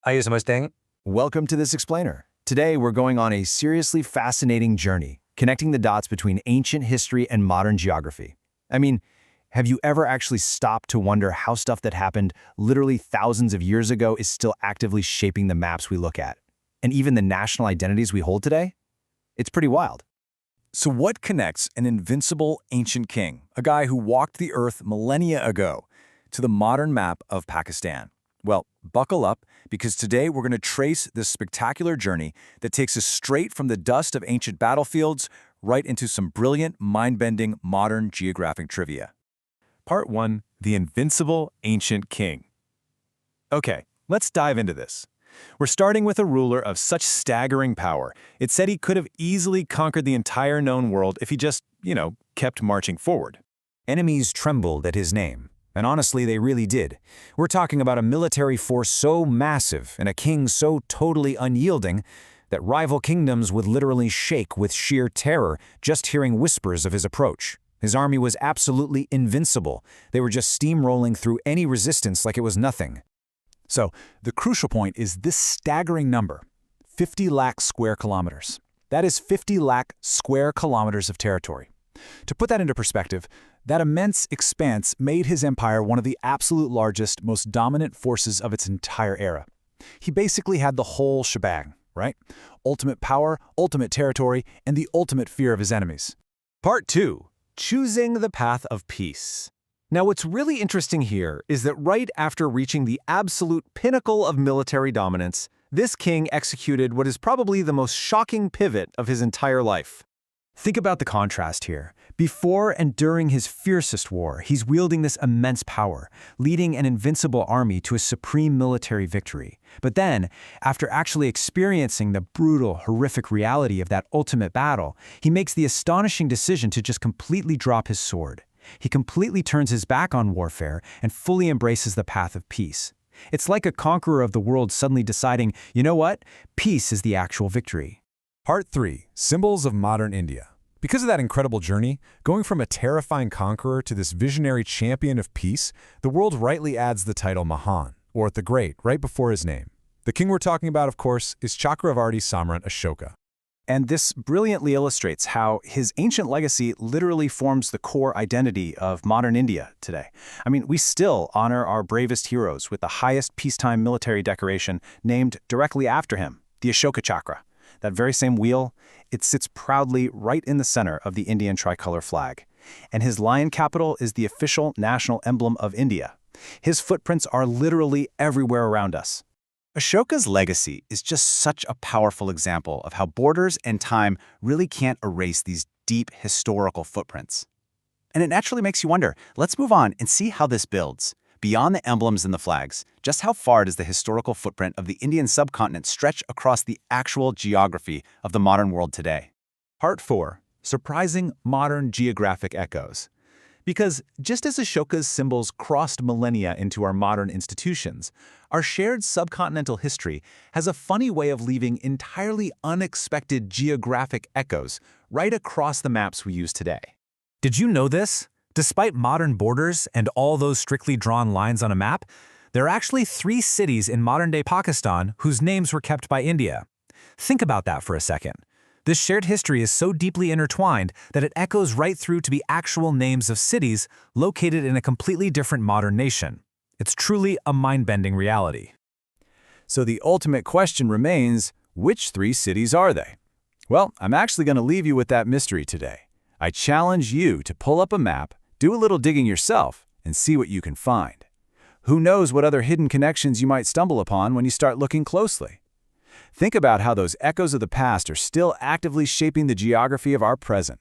Ayos Mustang? Welcome to This Explainer. Today, we're going on a seriously fascinating journey, connecting the dots between ancient history and modern geography. I mean, have you ever actually stopped to wonder how stuff that happened literally thousands of years ago is still actively shaping the maps we look at? And even the national identities we hold today? It's pretty wild. So what connects an invincible ancient king, a guy who walked the earth millennia ago, to the modern map of Pakistan? Well, buckle up, because today we're going to trace this spectacular journey that takes us straight from the dust of ancient battlefields right into some brilliant, mind-bending modern geographic trivia. Part 1. The Invincible Ancient King. Okay, let's dive into this. We're starting with a ruler of such staggering power. It's said he could have easily conquered the entire known world if he just, kept marching forward. Enemies trembled at his name. And honestly, they really did. We're talking about a military force so massive and a king so totally unyielding that rival kingdoms would literally shake with sheer terror just hearing whispers of his approach. His army was absolutely invincible. They were just steamrolling through any resistance like it was nothing. So, the crucial point is this staggering number, 50 lakh square kilometers. That is 50 lakh square kilometers of territory. To put that into perspective, that immense expanse made his empire one of the absolute largest, most dominant forces of its entire era. He basically had the whole shebang, right? Ultimate power, ultimate territory, and the ultimate fear of his enemies. Part 2. Choosing the path of peace. Now, what's really interesting here is that right after reaching the absolute pinnacle of military dominance, this king executed what is probably the most shocking pivot of his entire life. Think about the contrast here. Before and during his fiercest war, he's wielding this immense power, leading an invincible army to a supreme military victory. But then, after actually experiencing the brutal, horrific reality of that ultimate battle, he makes the astonishing decision to just completely drop his sword. He completely turns his back on warfare and fully embraces the path of peace. It's like a conqueror of the world suddenly deciding, you know what? Peace is the actual victory. Part 3. Symbols of Modern India. Because of that incredible journey, going from a terrifying conqueror to this visionary champion of peace, the world rightly adds the title Mahan, or the Great, right before his name. The king we're talking about, of course, is Chakravarti Samrat Ashoka. And this brilliantly illustrates how his ancient legacy literally forms the core identity of modern India today. I mean, we still honor our bravest heroes with the highest peacetime military decoration named directly after him, the Ashoka Chakra. That very same wheel, it sits proudly right in the center of the Indian tricolor flag. And his lion capital is the official national emblem of India. His footprints are literally everywhere around us. Ashoka's legacy is just such a powerful example of how borders and time really can't erase these deep historical footprints. And it naturally makes you wonder, let's move on and see how this builds. Beyond the emblems and the flags, just how far does the historical footprint of the Indian subcontinent stretch across the actual geography of the modern world today? Part 4. Surprising modern geographic echoes. Because just as Ashoka's symbols crossed millennia into our modern institutions, our shared subcontinental history has a funny way of leaving entirely unexpected geographic echoes right across the maps we use today. Did you know this? Despite modern borders and all those strictly drawn lines on a map, there are actually 3 cities in modern-day Pakistan whose names were kept by India. Think about that for a second. This shared history is so deeply intertwined that it echoes right through to be actual names of cities located in a completely different modern nation. It's truly a mind-bending reality. So the ultimate question remains, which 3 cities are they? Well, I'm actually going to leave you with that mystery today. I challenge you to pull up a map, do a little digging yourself, and see what you can find. Who knows what other hidden connections you might stumble upon when you start looking closely? Think about how those echoes of the past are still actively shaping the geography of our present.